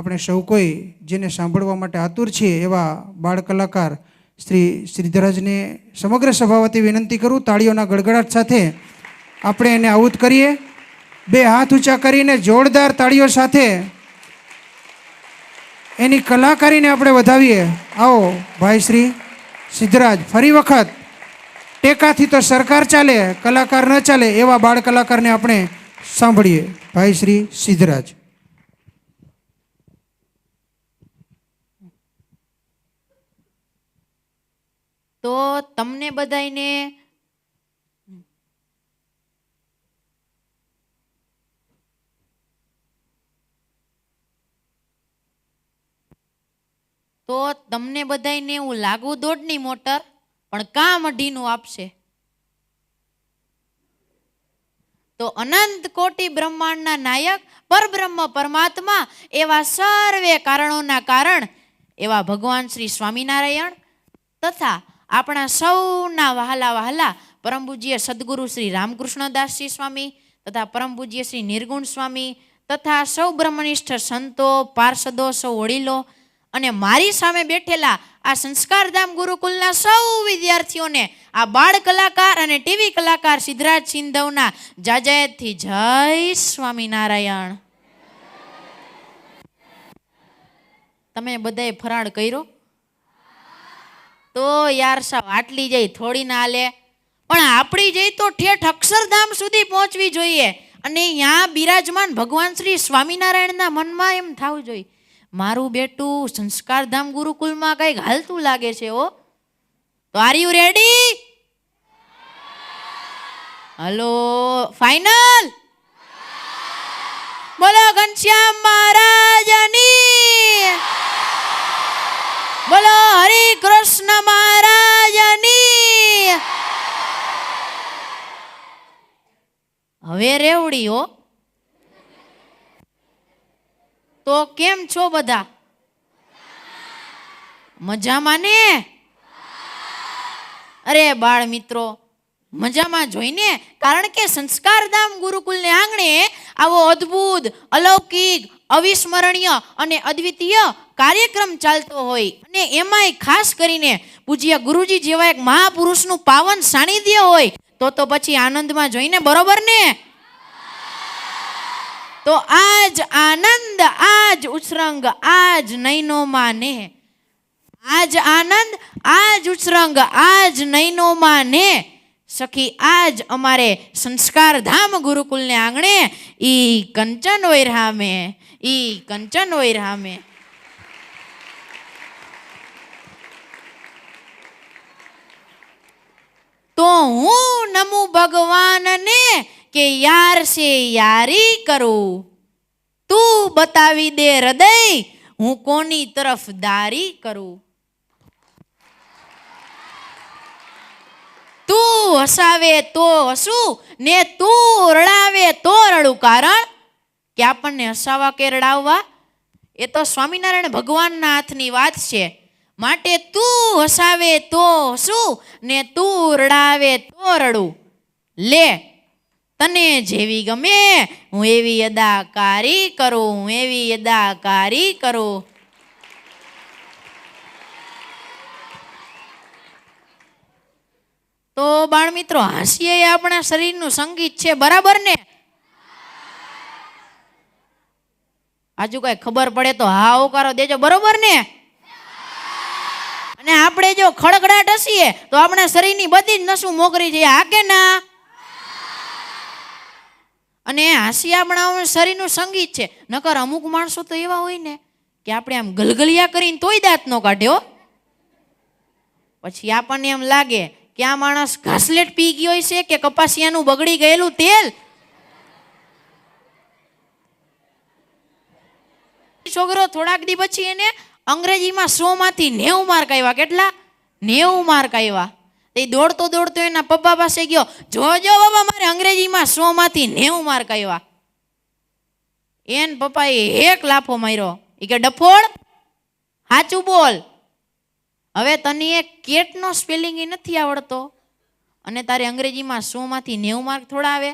આપણે સૌ કોઈ જેને સાંભળવા માટે આતુર છીએ એવા બાળ કલાકાર શ્રી શ્રીધરાજને સમગ્ર સભા વતી વિનંતી કરું, તાળીઓના ગડગડાટ સાથે આપણે એને આહુત કરીએ. બે હાથ ઊંચા કરીને જોરદાર તાળીઓ સાથે એની કલાકારીને આપણે વધાવીએ. આવો ભાઈ શ્રી સિદ્ધરાજ. ફરી વખત ટેકાથી તો સરકાર ચાલે, કલાકાર ન ચાલે એવા બાળ કલાકારને આપણે સાંભળીએ. ભાઈ શ્રી સિદ્ધરાજ. તો તમને બધાયને એવું લાગુ દોડની મોટર પણ કામ અઢીનું આપશે. તો અનંત કોટી બ્રહ્માંડના નાયક પરબ્રહ્મ પરમાત્મા એવા સર્વે કારણોના કારણ એવા ભગવાન શ્રી સ્વામિનારાયણ તથા આપણા સૌના વહાલા વહાલા પરમ પૂજ્ય સદગુરુ શ્રી રામકૃષ્ણદાસજી સ્વામી તથા પરમ પૂજ્ય શ્રી નિર્ગુણ સ્વામી તથા સૌ બ્રહ્મનિષ્ઠ સંતો પાર્ષદો સૌ વડીલો અને મારી સામે બેઠેલા આ સંસ્કારધામ ગુરુકુલના સૌ વિદ્યાર્થીઓને આ બાળ કલાકાર અને ટીવી કલાકાર સિદ્ધરાજ સિંધવના જાજાયતથી જય સ્વામિનારાયણ. તમે બધાએ ફરાળ કર્યો? તો યાર સાહેબ આટલી જઈ થોડી ના હાલે, પણ આપણી જઈ તો ઠેઠ અક્ષરધામ સુધી પહોંચવી જોઈએ. અને ત્યાં બિરાજમાન ભગવાન શ્રી સ્વામિનારાયણના મનમાં એમ થવું જોઈએ, મારું બેટું સંસ્કારધામ ગુરુકુલમાં કંઈક હાલતું લાગે છે. ઓ તો are you ready? Hello, final? બોલો ઘનશ્યામ મહારાજની, બોલો હરિ કૃષ્ણ મહારાજની. હવે રેવડી હો. તો કેમ છો બધા? મજામાં ને? અરે બાળ મિત્રો મજામાં જોઈને, કારણ કે સંસ્કારધામ ગુરુકુલને આંગણે આવો અદ્ભુત, અલૌકિક, અવિસ્મરણીય અને અદ્વિતીય કાર્યક્રમ ચાલતો હોય અને એમાંય ખાસ કરીને પૂજ્ય ગુરુજી જેવા એક મહાપુરુષનું પાવન સાનિધ્ય હોય તો પછી આનંદમાં જોઈને, બરોબર ને? તો આજ આનંદ, આજ ઉત્સંગ, આજ નયનોમાં ને, આજ આનંદ, આજ ઉત્સંગ, આજ નયનોમાં ને સખી આજ અમારે સંસ્કારધામ ગુરુકુલને આંગણે ઈ કંચન ઓયરામે, ઈ કંચન ઓયરામે. તો હું નમું ભગવાનને કે યાર સે યારી કરું, તું બતાવી દે હૃદય હું કોની તરફદારી કરું. તું હસાવે તો હસું ને તું રડાવે તો રડું. કારણ કે આપણને હસાવા કે રડાવવા એ તો સ્વામિનારાયણ ભગવાનના હાથની વાત છે. માટે તું હસાવે તો હસું ને તું રડાવે તો રડું. લે તને જેવી ગમે હું એવી અદાકારી કરું, હું એવી અદાકારી કરું. તો બાળ મિત્રો હાસ્ય એ આપણા શરીરનું સંગીત છે, બરાબર ને? આજુ કઈ ખબર પડે તો હા હોકારો દેજો, બરોબર ને? અને આપણે જો ખડખડાટ હસીએ તો આપણા શરીરની બધી જ નસું મોકરી જાય, હા કે ના? અને હાસ્ય આપણા શરીરનું સંગીત છે. નકર અમુક માણસો તો એવા હોય ને કે આપણે આમ ગલગલિયા કરીને તોય દાંત નો કાઢ્યો, પછી આપણને એમ લાગે કે આ માણસ ઘાસલેટ પી ગયો છે કે કપાસિયાનું બગડી ગયેલું તેલ. છોકરો થોડાક દી પછી એને અંગ્રેજીમાં 100 માંથી 90 માર્ક આવ્યા. કેટલા? 90 માર્ક આવ્યા. એ દોડતો દોડતો એના પપ્પા પાસે ગયો, જોજો બાબા મારે અંગ્રેજીમાં 100 માંથી 90 માર્ક આવ્યા. એન પપ્પાએ એક લાફો માર્યો. એ કે ડફોડ સાચું બોલ, હવે તને એક કેટનો સ્પેલિંગ નથી આવડતો અને તારે અંગ્રેજીમાં 100 માંથી 90 માર્ક થોડા આવે?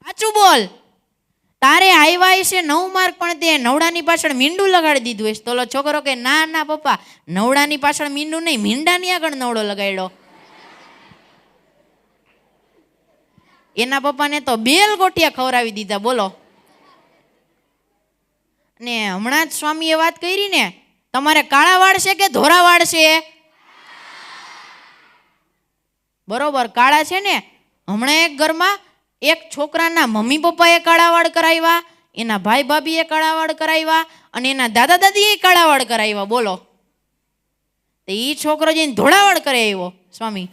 સાચું બોલ. તારે આવ્યા છે 9 માર્ક પણ તે નવડાની પાછળ મીંડું લગાડી દીધું હશે. તો ઓલો છોકરો કે ના ના પપ્પા, નવડાની પાછળ મીંડું નહીં, મીંડાની આગળ નવડો લગાડ્યો. એના પપ્પાને તો બેલ ગોટિયા ખવડાવી દીધા. બોલો. ને હમણાં જ સ્વામીએ વાત કરી ને, તમારે કાળા વાળ છે કે ધોરા વાળ છે? બરોબર, કાળા છે ને. હમણાં એક ઘરમાં એક છોકરાના મમ્મી પપ્પાએ કાળા વાળ કરાવ્યા, એના ભાઈ ભાભીએ કાળા વાળ કરાવ્યા, અને એના દાદા દાદીએ કાળા વાળ કરાવ્યા. બોલો. તો એ છોકરો જઈને ધોળા વાળ કરી આવ્યો. સ્વામી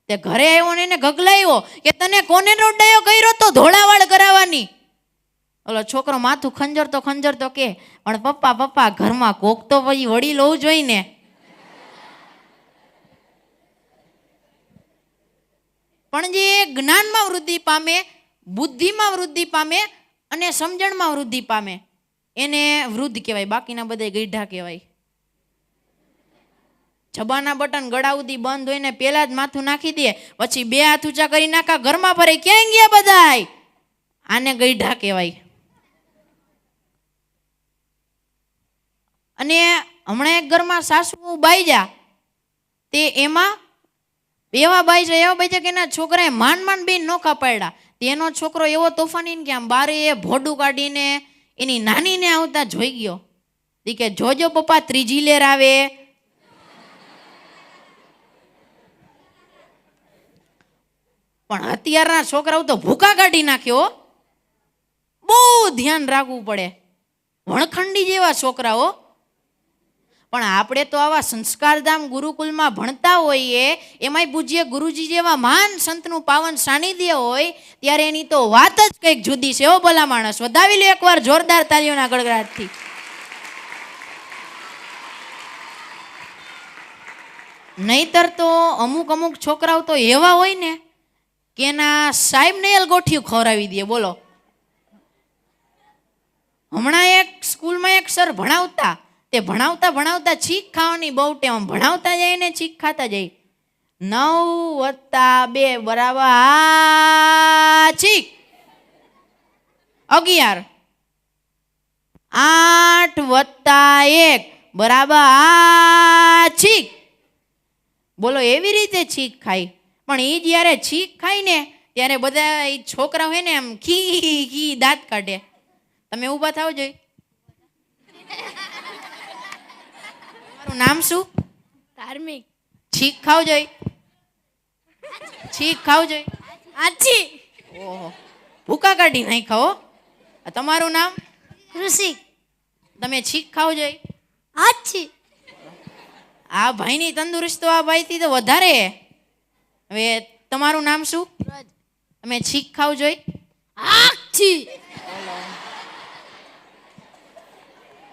તે ઘરે આવ્યો ને એને ગગલાવ્યો કે તને કોને રોડાયો કર્યો તો ધોળા વાળ કરાવવાની? ઓલો છોકરો માથું ખંજરતો કે પણ પપ્પા ઘરમાં કોક તો પછી વડીલ હોવું જોઈએ ને. પણ જે જ્ઞાનમાં વૃદ્ધિ પામે, બુદ્ધિમાં વૃદ્ધિ પામે અને સમજણમાં વૃદ્ધિ પામે એને વૃદ્ધ કહેવાય. બાકીના બધા ગઈઢા કહેવાય. જબાના બટન ગળા સુધી બંધ હોય ને પેલા જ માથું નાખી દે, પછી 2 હાથ ઊંચા કરી નાખા, ઘરમાં ફરે, ક્યાં ગયા બધાય? આને ગઈઢા કહેવાય. અને હમણાં એક ઘરમાં સાસુ બાઈજા, તે એમાં એવા બાઈજા કે એના છોકરાએ માંડ બેન નોખા પાડ્યા. તેનો છોકરો એવો તોફાની કે આમ બારે ભોડું કાઢીને એની નાનીને આવતા જોઈ ગયો. કે જોજો પપ્પા, 3જી લેર આવે. પણ અત્યારના છોકરાઓ તો ભૂકા કાઢી નાખ્યો. બહુ ધ્યાન રાખવું પડે. વણખંડી જેવા છોકરાઓ. પણ આપણે તો આવા સંસ્કારધામ ગુરુકુલમાં ભણતા હોઈએ, એમાંય પૂજ્ય ગુરુજી જેવા મહાન સંતનું પાવન સાનિધ્ય હોય, ત્યારે એની તો વાત જ કંઈક જુદી છે. ઓ ભલા માણસ, વધાવી લો એકવાર જોરદાર તાળીઓના ગડગડાટથી. નહીતર તો અમુક છોકરાઓ તો એવા હોય ને કે એના સાહેબને ગોઠિયું ખવડાવી દે. બોલો. હમણાં એક સ્કૂલમાં એક સર ભણાવતા, તે ભણાવતા છીક ખાવાની બહુ ટેવ. ભણાવતા જાય ને છીક ખાતા જાય. 9 + 2 બરાબર છીક. 11 8 + 1 બરાબર છીક. બોલો, એવી રીતે છીક ખાય. પણ એ જ્યારે છીક ખાય ને ત્યારે બધા છોકરા હોય ને એમ ખી દાંત કાઢે. તમે ઊભા થાવ જોઈ. તમારું નામ શું? ધાર્મિક. છીક ખાવ જોઈ. છીક ખાવ જોઈ. આછી. ઓહો, ભૂકા કાઢી નહીં ખાઓ. તમારું નામ? ઋષિક. તમે છીક ખાવ જોઈ. આછી. આ ભાઈની તંદુરસ્તી આ ભાઈથી તો વધારે. હવે તમારું નામ શું? તમે છીક ખાવ જોઈ. આછી.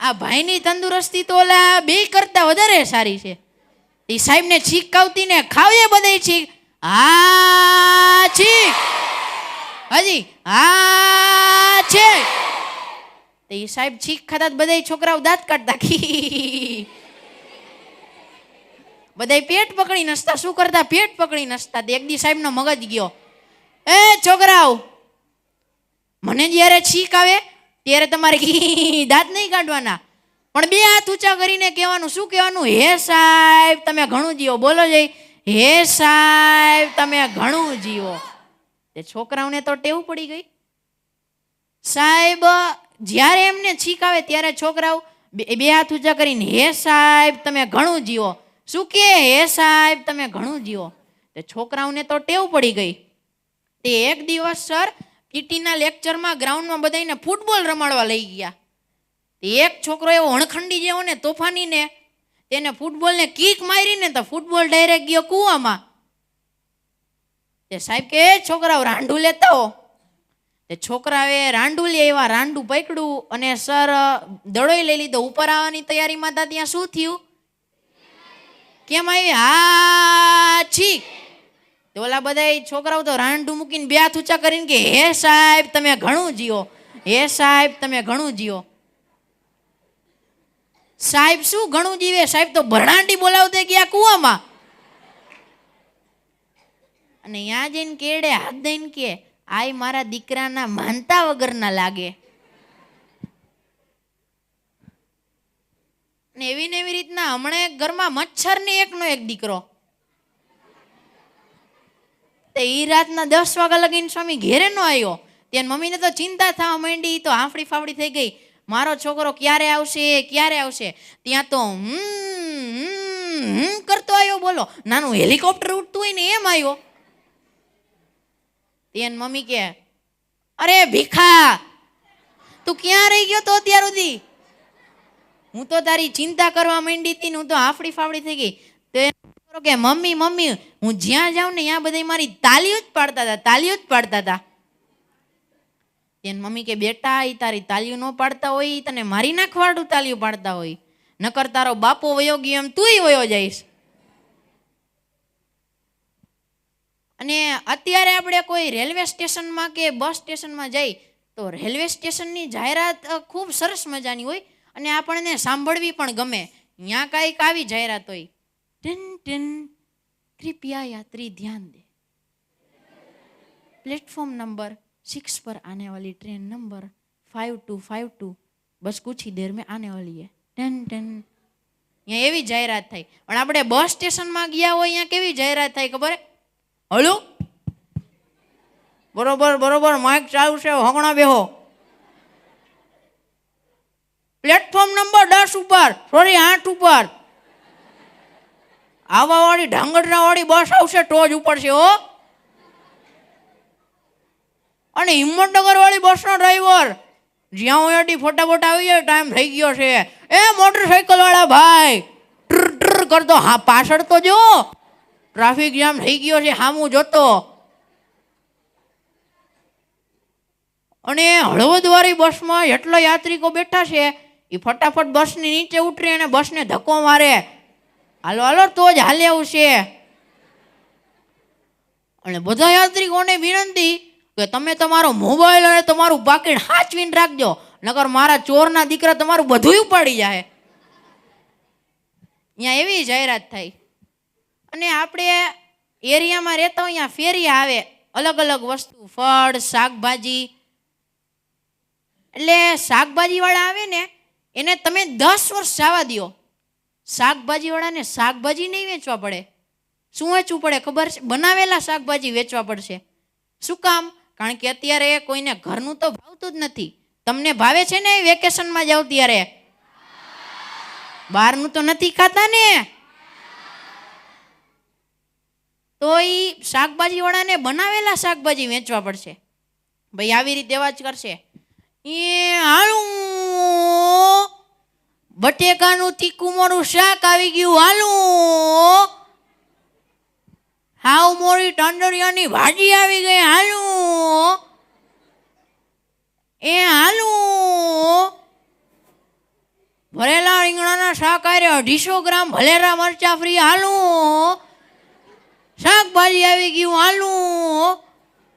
આ ભાઈની તંદુરસ્તી તો ઓલા 2 કરતા વધારે સારી છે. એ સાહેબને છીક ખાવતી ને ખાવે બધે છીક. આ છીક. હજી આ છે. એ સાહેબ છીક ખાતા બધા છોકરાઓ દાંત કાઢતા. બધા પેટ પકડી નસતા. શું કરતા? પેટ પકડી નસતા. એક દી સાહેબનો મગજ ગયો, એ છોકરાઓ, મને જ્યારે છીક આવે ત્યારે તમારે દાંત નહીં કાઢવાના, પણ 2 હાથ ઊંચા કરીને કહેવાનું. શું કહેવાનું? હે સાહેબ તમે ઘણું જીવો. બોલો જઈ, હે સાહેબ તમે ઘણું જીવો. તે છોકરાઓને તો ટેવ પડી ગઈ. સાહેબ જ્યારે એમને છીક આવે ત્યારે છોકરાઓ 2 હાથ ઊંચા કરીને હે સાહેબ તમે ઘણું જીવો. શું કે? હે સાહેબ તમે ઘણું જીવો. તે છોકરાઓને તો ટેવ પડી ગઈ. તે એક દિવસ સર પીટીના લેક્ચરમાં ગ્રાઉન્ડમાં બધાને ફૂટબોલ રમાડવા લઈ ગયા. એક છોકરો એવો હણખંડી જેવો ને તોફાની ને, તેને ફૂટબોલને કિક મારીને તો ફૂટબોલ ડાયરેક્ટ ગયો કૂવામાં. તે સાહેબ કે છોકરાઓ રાંડું લેતા હો. તે છોકરાએ રાંડું લે એવા રાંડું પકડ્યું અને સર દડોય લઈ લીધો. ઉપર આવવાની તૈયારીમાં હતા ત્યાં શું થયું? કેમ આવી? હા છીક. તો ઓલા બધા છોકરાઓ તો રાંડું મૂકીને 2 હાથ ઊંચા કરીને કે હે સાહેબ તમે ઘણું જીવો. હે સાહેબ તમે ઘણું જીવો. સાહેબ શું ઘણું જીવે? સાહેબ તો ભરણાટી બોલાવતા ગયા કૂવામાં. અને ત્યાં જઈને કેડે હાથ દઈને કે આય મારા દીકરાના માનતા વગરના લાગે. ને એવી ને એવી રીતના હમણાં એક ઘરમાં મચ્છર ને એકનો એક દીકરો. તે ઈ રાતના 10 વાગ્યા લગીને સ્વામી ઘેરે નો આવ્યો. ત્યાં મમ્મીને તો ચિંતા થવા માંડી, તો હાંફળી ફાફડી થઈ ગઈ, મારો છોકરો ક્યારે આવશે ક્યારે આવશે. ત્યાં તો કરતો આવ્યો, બોલો નાનું હેલિકોપ્ટર ઉડતું હોય ને એમ આવ્યો. ત્યાં મમ્મી કે, અરે ભીખા તું ક્યાં રહી ગયો તો અત્યાર સુધી? હું તો તારી ચિંતા કરવા માંડી હતી ને હું તો હાફડી ફાફડી થઈ ગઈ. તો કે મમ્મી મમ્મી હું જ્યાં જાઉં ને ત્યાં બધા મારી તાલીઓ જ પાડતા હતા, તાલીઓ જ પાડતા હતા. મમ્મી કે બેટા એ તારી તાલીઓ ન પાડતા હોય, તને મારી નાખવાડું તાલીઓ પાડતા હોય, નકર તારો બાપો વયો ગયો એમ તુંય વયો જઈશ. અને અત્યારે આપણે કોઈ રેલવે સ્ટેશનમાં કે બસ સ્ટેશનમાં જઈ તો રેલવે સ્ટેશનની જાહેરાત ખૂબ સરસ મજાની હોય અને આપણને સાંભળવી પણ ગમે. ત્યાં કાંઈક આવી જાહેરાત હોય, ટન ટન કૃપયા યાત્રી ધ્યાન દે, प्लेटफॉर्म नंबर 6 पर आने वाली ट्रेन नंबर 5252 बस कुछ ही देर में आने वाली है. टन टन यहाँ एवी जाहिरात थाई. पण આપણે બસ સ્ટેશનમાં ગયા હોય અહીંયા કેવી જાહેરાત થાય ખબર? હલો બરોબર બરોબર માઇક ચાલુ છે, હગણા બેહો. પ્લેટફોર્મ નંબર 10 ઉપર, સોરી 8 ઉપર આવાવાળી ઢાંગડરાવાળી બસ આવશે, ટોજ ઉપર છે હો. અને હિંમતનગર વાળી બસનો ડ્રાઈવર જ્યાં હોય એથી ફટાફટ આવી જાય, ટાઈમ થઈ ગયો છે. એ મોટરસાઇકલ વાળા ભાઈ ટ્ર ટ્ર કરતો, હા પાછળ તો જો ટ્રાફિક જામ થઈ ગયો છે, સામું જોતો. અને હળવદવાળી બસમાં એટલા યાત્રિકો બેઠા છે એ ફટાફટ બસની નીચે ઉતરી અને બસને ધક્કો મારે, હાલો હાલો તો જ હાલે એવું છે. અને બધા યાત્રિકોને વિનંતી કે તમે તમારો મોબાઈલ અને તમારું પાકીટ સાચવીને રાખજો, નકર મારા ચોરના દીકરા તમારું બધું ઉપાડી જાય. અહીંયા એવી જાહેરાત થાય. અને આપણે એરિયામાં રહેતા હોય અહીંયા ફેરિયા આવે, અલગ અલગ વસ્તુ, ફળ શાકભાજી. એટલે શાકભાજીવાળા આવે ને એને તમે 10 વર્ષ જવા દો, શાકભાજીવાળાને શાકભાજી નહીં વેચવા પડે. શું વેચવું પડે ખબર છે? બનાવેલા શાકભાજી વેચવા પડશે. શું કામ? કારણ કે અત્યારે કોઈને ઘરનું તો ભાવતું જ નથી. તમને ભાવે છે ને વેકેશનમાં જાવ ત્યારે? બહારનું તો નથી ખાતા ને. તો એ શાકભાજીવાળાને બનાવેલા શાકભાજી વેચવા પડશે. ભાઈ આવી રીતે એવા જ કરશે. એ હાલું બટેકાનું તીખું મોરું શાક આવી ગયું, હાલું હાવ મોરી ટાંડરિયાની ભાજી આવી ગઈ, હાલું એ હાલું ભરેલા રીંગણાના શાક આરે 250 ગ્રામ ભલેરા મરચા ફ્રી, હાલું શાકભાજી આવી ગયું, હાલું.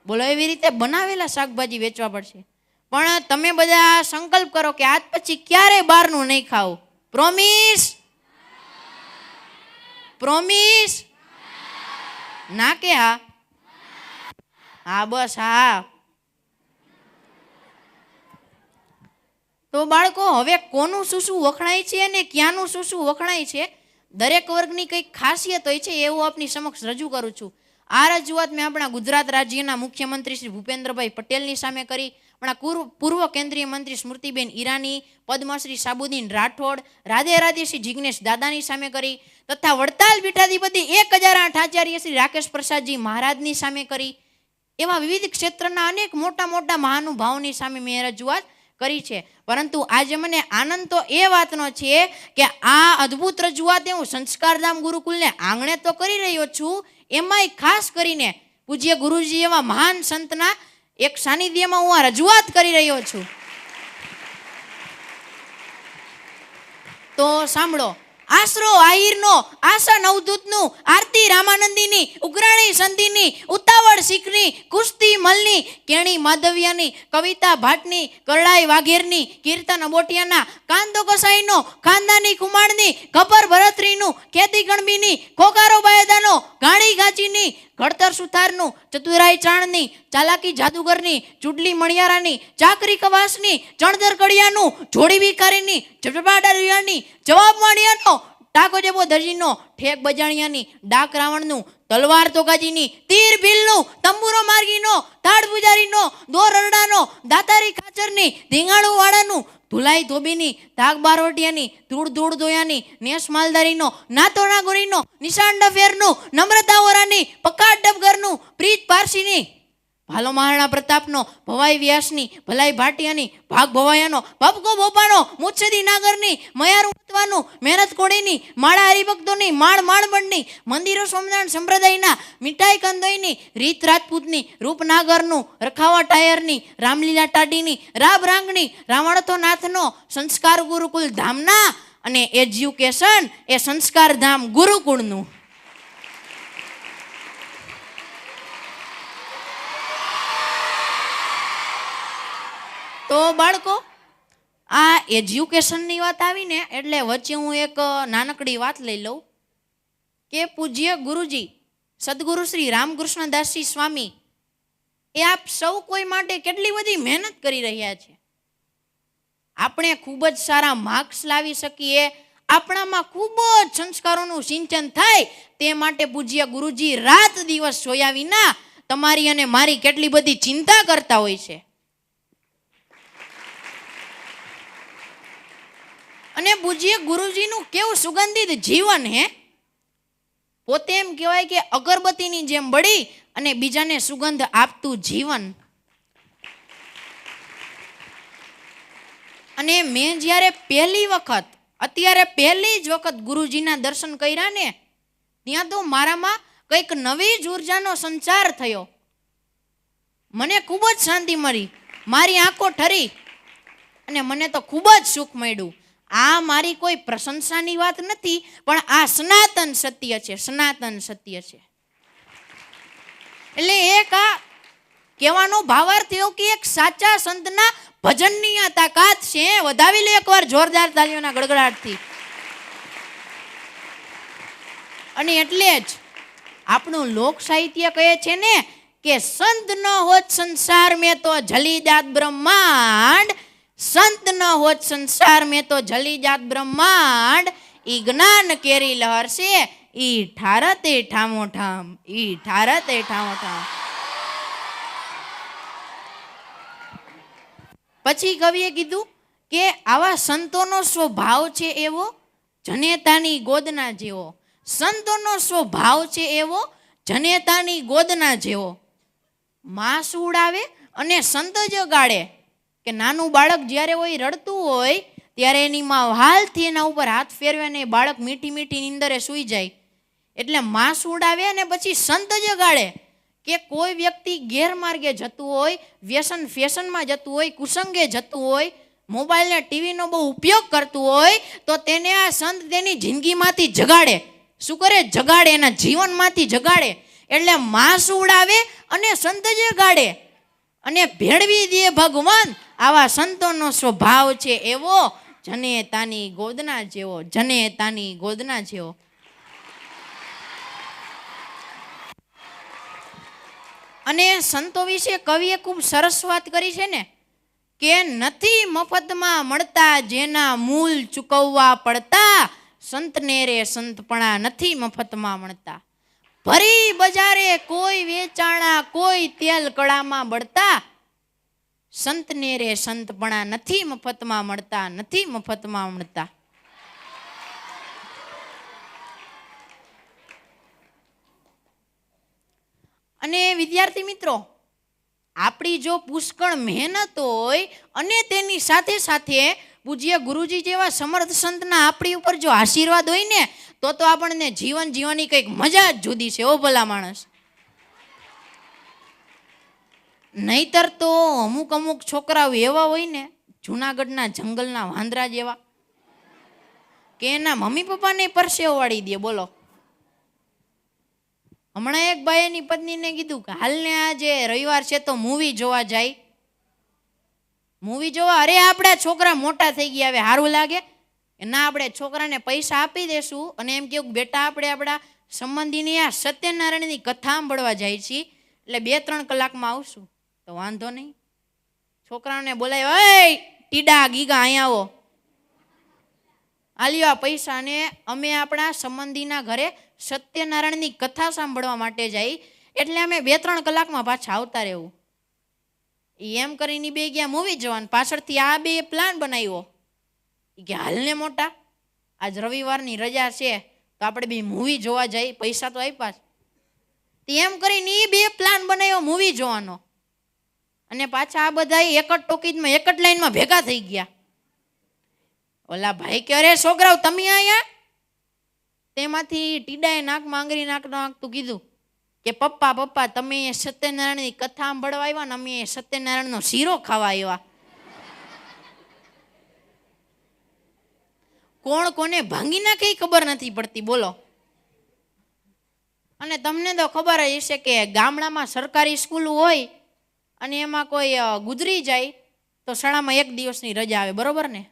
બોલો એવી રીતે બનાવેલા શાકભાજી વેચવા પડશે. પણ તમે બધા સંકલ્પ કરો કે આજ પછી ક્યારે બહારનું નહીં ખાવું. પ્રોમિસ? પ્રોમિસ? ના કે હા? હા બસ હા. તો બાળકો હવે કોનું શું શું વખણાય છે અને ક્યાંનું શું શું વખણાય છે, દરેક વર્ગની કંઈક ખાસિયત હોય છે, એવું આપની સમક્ષ રજૂ કરું છું. આ રજૂઆત મેં આપણા ગુજરાત રાજ્યના મુખ્યમંત્રી શ્રી ભૂપેન્દ્રભાઈ પટેલની સામે કરી, આપણા પૂર્વ કેન્દ્રીય મંત્રી સ્મૃતિબેન ઈરાની, પદ્મશ્રી સાબુદ્દીન રાઠોડ, રાધે રાધે શ્રી જિગ્નેશ દાદાની સામે કરી, તથા વડતાલ પીઠાધિપતિ 1008 આચાર્ય શ્રી રાકેશ પ્રસાદજી મહારાજની સામે કરી. એવા વિવિધ ક્ષેત્રના અનેક મોટા મોટા મહાનુભાવોની સામે મેં રજૂઆત કરી છે. પરંતુ આજે મને આનંદ તો એ વાતનો છે કે આ અદ્ભુત રજૂઆત હું સંસ્કારધામ ગુરુકુલને આંગણે તો કરી રહ્યો છું, એમાંય ખાસ કરીને પૂજ્ય ગુરુજી એવા મહાન સંતના એક સાનિધ્યમાં હું આ રજૂઆત કરી રહ્યો છું. તો સાંભળો. આશરો આહિરનો, આશા નવદૂતનું, આરતી રામાનંદીની, ઉઘરાણી સંધિની, ઉતાવળ શીખની, કુસ્તી મલની, કેણી માધવ્યાની, કવિતા ભાટની, કરડાઈ વાઘેરની, કીર્તન બોટિયાના, કાંદો કસાઈનો, ખાનદાની કુમારની ખબર ભરતરીનું ખેતી ગણબીની ખોકારો બાયદાનો ગાણી ગાચીની ઘડતર સુથારનું ચતુરાઈ ચાણની ચાલાકી જાદુગરની ચૂડલી મણિયારાની ચાકરી કવાસની ચણદર કડિયાનું જોડી ભિખારીની ઝપડાડાની જવાબ માણિયાનો ટાકો જેવો દરજીનો ઠેક બજાણિયાની ડાક રાવણનું તલવાર તોગાજીની તીર ભીલનું તંબુરો માર્ગીનો તાડ પૂજારીનો દોર અરડાનો દાતારી ખાચરની ધીંગાણું વાળાનું ધુલાઈ ધોબીની ધાક બારોટિયાની ધૂળ ધૂળ દોયાની નેસ માલદારીનો નાતોના ગોરીનો નિશાન ડફેરનું નમ્રતા ઓરાની પકાટ ડબગરનું પ્રીત પારસીની ભાલો મહારાણા પ્રતાપનો ભવાઈ વ્યાસની ભલાઈ ભાટિયાની ભાગ ભવાયાનો ભપકો બોપાનો મુચ્છદી નાગરની મયારું મતવાનું મહેનત કોડીની માળા હરિભક્તોની માળ માળબંડની મંદિરો સોમનાથ સંપ્રદાયના મીઠાઈ કંદોઈની રીત રાજપૂતની રૂપનાગરનું રખાવા ટાયરની રામલીલા ટાડીની રાબ રાંગણી રાવણતો નાથનો સંસ્કાર ગુરુકુલ ધામના અને એજ્યુકેશન એ સંસ્કાર ધામ ગુરુકુળનું. તો બાળકો, આ એજ્યુકેશનની વાત આવીને એટલે વચ્ચે હું એક નાનકડી વાત લઈ લઉં કે પૂજ્ય ગુરુજી સદગુરુ શ્રી રામકૃષ્ણદાસજી સ્વામી એ આપ સૌ કોઈ માટે કેટલી બધી મહેનત કરી રહ્યા છે. આપણે ખૂબ જ સારા માર્ક્સ લાવી શકીએ, આપણામાં ખૂબ જ સંસ્કારોનું સિંચન થાય તે માટે પૂજ્ય ગુરુજી રાત દિવસ જોયા વિના તમારી અને મારી કેટલી બધી ચિંતા કરતા હોય છે. અને પૂજ્ય ગુરુજીનું કેવું સુગંધિત જીવન હે, પોતે એમ કહેવાય કે અગરબત્તીની જેમ બળી અને બીજાને સુગંધ આપતું જીવન. અને મેં જ્યારે અત્યારે પહેલી જ વખત ગુરુજીના દર્શન કર્યા ને ત્યાં તો મારામાં કંઈક નવી જ ઉર્જાનો સંચાર થયો. મને ખૂબ જ શાંતિ મળી, મારી આંખો ઠરી અને મને તો ખૂબ જ સુખ મળ્યું. આ મારી કોઈ પ્રશંસાની વાત નથી, પણ આ સનાતન સત્ય છે, સનાતન સત્ય છે. એટલે એક આ કહેવાનો ભાવાર્થ એવો કે એક સાચા સંતના ભજનની આ તાકાત છે. વધાવી લે એકવાર જોરદાર તાળીઓના ગડગડાટથી. અને એટલે જ આપણું લોક સાહિત્ય કહે છે ને કે સંત ન હોત સંસાર મેં તો જલી જાત બ્રહ્માંડ, સંત ન હોત સંસાર મેં તો જલી જાત બ્રહ્માંડ, ઈ જ્ઞાન કેરી લહર છે ઈ ઠારતે ઠામો ઠામ, ઈ ઠારતે ઠામો ઠામ. પછી કવિએ કીધું કે આવા સંતોનો સ્વભાવ છે એવો જનેતાની ગોદના જેવો, સંતોનો સ્વભાવ છે એવો જનેતાની ગોદના જેવો. માસ ઉડાવે અને સંત જગાડે. કે નાનું બાળક જ્યારે હોય રડતું હોય ત્યારે એની માં હાલથી એના ઉપર હાથ ફેરવે ને બાળક મીઠી મીઠી નીંદરે સૂઈ જાય. એટલે માસ ઉડાવે અને પછી સંત જગાડે કે કોઈ વ્યક્તિ ગેરમાર્ગે જતું હોય, વ્યસન ફેશનમાં જતું હોય, કુસંગે જતું હોય, મોબાઈલ ને ટીવીનો બહુ ઉપયોગ કરતું હોય તો તેને આ સંત તેની જિંદગીમાંથી જગાડે. શું કરે? જગાડે, એના જીવનમાંથી જગાડે. એટલે માસ ઉડાવે અને સંત જગાડે અને ભેળવી દે ભગવાન. આવા સંતોનો સ્વભાવ છે એવો જનેતાની ગોદના જેવો, જનેતાની ગોદના જેવો. અને સંતો વિશે કવિએ ખૂબ સરસ વાત કરી છે ને કે નથી મફતમાં મળતા જેના મૂલ ચૂકવવા પડતા, સંતને રે સંતપણા નથી મફતમાં મળતા. ભરી બજારે કોઈ વેચાણા કોઈ તેલ કળામાં બળતા, સંતને રે સંતપણા નથી મફતમાં મળતા, નથી મફતમાં મળતા. અને વિદ્યાર્થી મિત્રો, આપણી જો પુષ્કળ મહેનત હોય અને તેની સાથે સાથે પૂજ્ય ગુરુજી જેવા સમર્થ સંતના આપણી ઉપર જો આશીર્વાદ હોય ને તો આપણને જીવન જીવવાની કંઈક મજા જ જુદી છે. ઓ ભલા માણસ, નહીતર તો અમુક છોકરાઓ એવા હોય ને જૂનાગઢના જંગલના વાંદરા જેવા કે એના મમ્મી પપ્પાને પરસેવો વાળી દે. બોલો, હમણાં એક ભાઈ એની પત્નીને કીધું કે હાલને આજે રવિવાર છે તો મૂવી જોવા જાય. મૂવી જોવા? અરે આપણા છોકરા મોટા થઈ ગયા, હવે સારું લાગે? ના આપણે છોકરાને પૈસા આપી દેશું અને એમ કેવું બેટા આપણે આપણા સંબંધીની આ સત્યનારાયણની કથા સાંભળવા જાય છીએ એટલે 2-3 કલાકમાં આવશું. તો વાંધો નહીં. છોકરાને બોલાવ્યો, ઓય ટીડા ગીગા અહીંયા આવો, આલ્યો આ પૈસા. અને અમે આપણા સંબંધીના ઘરે સત્યનારાયણની કથા સાંભળવા માટે જઈ એટલે અમે 2-3 કલાકમાં પાછા આવતા રહેવું. એમ કરીને બે ગયા મૂવી જોવાનું. પાછળથી આ બે પ્લાન બનાવ્યો કે હાલને મોટા આજ રવિવારની રજા છે તો આપણે બે મૂવી જોવા જઈ, પૈસા તો આપ્યા જ. એમ કરીને એ બે પ્લાન બનાવ્યો મૂવી જોવાનો. અને પાછા આ બધા એક જ ટોકીજમાં એક જ લાઈનમાં ભેગા થઈ ગયા. ઓલા ભાઈ કે અરે છોકરાઓ તમે અહીંયા. તેમાંથી ટીડાએ નાકમાં આંગળી નાખતું કીધું કે પપ્પા પપ્પા તમે સત્યનારાયણની કથા સાંભળવા આવ્યા ને અમે સત્યનારાયણનો શીરો ખાવા આવ્યા. કોણ કોને ભાંગી નાખે ખબર નથી પડતી બોલો. અને તમને તો ખબર જ હશે કે ગામડામાં સરકારી સ્કૂલ હોય અને એમાં કોઈ ગુજરી જાય તો શાળામાં 1 દિવસની રજા આવે, બરોબર ને?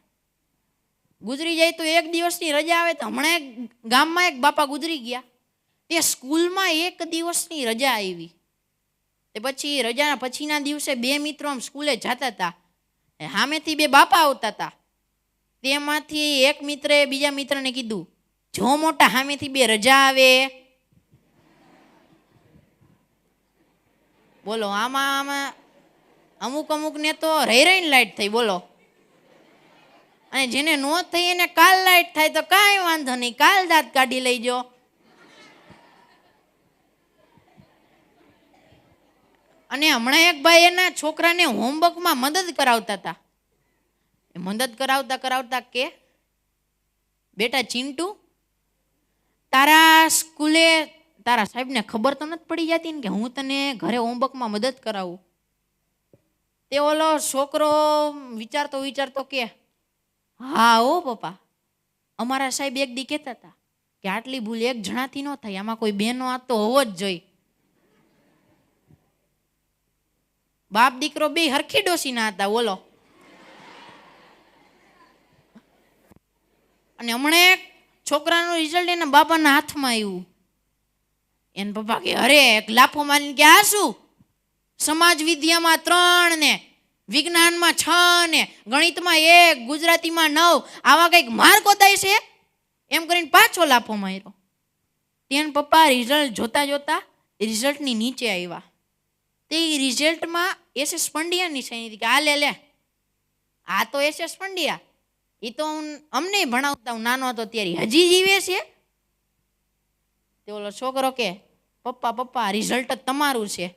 ગુજરી જાય તો 1 દિવસની રજા આવે. તો હમણાં ગામમાં એક બાપા ગુજરી ગયા, તે સ્કૂલમાં 1 દિવસની રજા આવી. તે પછી રજાના પછીના દિવસે 2 મિત્રો આમ સ્કૂલે જતા હતા. સામેથી 2 બાપા આવતા હતા. તેમાંથી એક મિત્રે બીજા મિત્રને કીધું, જો મોટા સામેથી 2 રજા આવે. બોલો આમાં અમુક ને તો રહીને લાઈટ થઈ બોલો. અને જેને નો થઈ એને કાલ લાઈટ થાય તો કાંઈ વાંધો નહીં, કાલ દાંત કાઢી લઈજો. અને હમણાં એક ભાઈ એના છોકરાને હોમવર્કમાં મદદ કરાવતા હતા. મદદ કરાવતા કે બેટા ચિંટુ, તારા સ્કૂલે તારા સાહેબને ખબર તો નથી પડી જતી ને કે હું તને ઘરે હોમવર્કમાં મદદ કરાવું? તે ઓલો છોકરો વિચારતો કે હા ઓ પપ્પા, અમારા સાહેબ એક દી કહેતા હતા કે આટલી ભૂલ એક જણાથી ન થાય, આમાં કોઈ બેનો આ તો હોવો જ જોઈએ. બાપ દીકરો બે હરખી ડોસી ના હતા બોલો. અને હમણાં છોકરાનું રિઝલ્ટ એના બાપાના હાથમાં આવ્યું. એને પપ્પા કે અરે એક લાફો મારીને કે આ શું, સમાજ વિદ્યામાં 3 ને વિજ્ઞાનમાં 6 ને ગણિતમાં 1, ગુજરાતીમાં 9, આવા કંઈક માર્કો થાય છે. એમ કરીને પાછો લાફો માર્યો. તેને પપ્પા રિઝલ્ટ જોતા રિઝલ્ટની નીચે આવ્યા. તે રિઝલ્ટમાં SS પંડ્યાની સહી હતી કે આ લે આ તો SS પંડ્યા, એ તો અમને ભણાવતા, હું નાનો હતો ત્યારે, હજી જીવે છે. તે ઓલો છોકરો કે પપ્પા રિઝલ્ટ જ તમારું છે.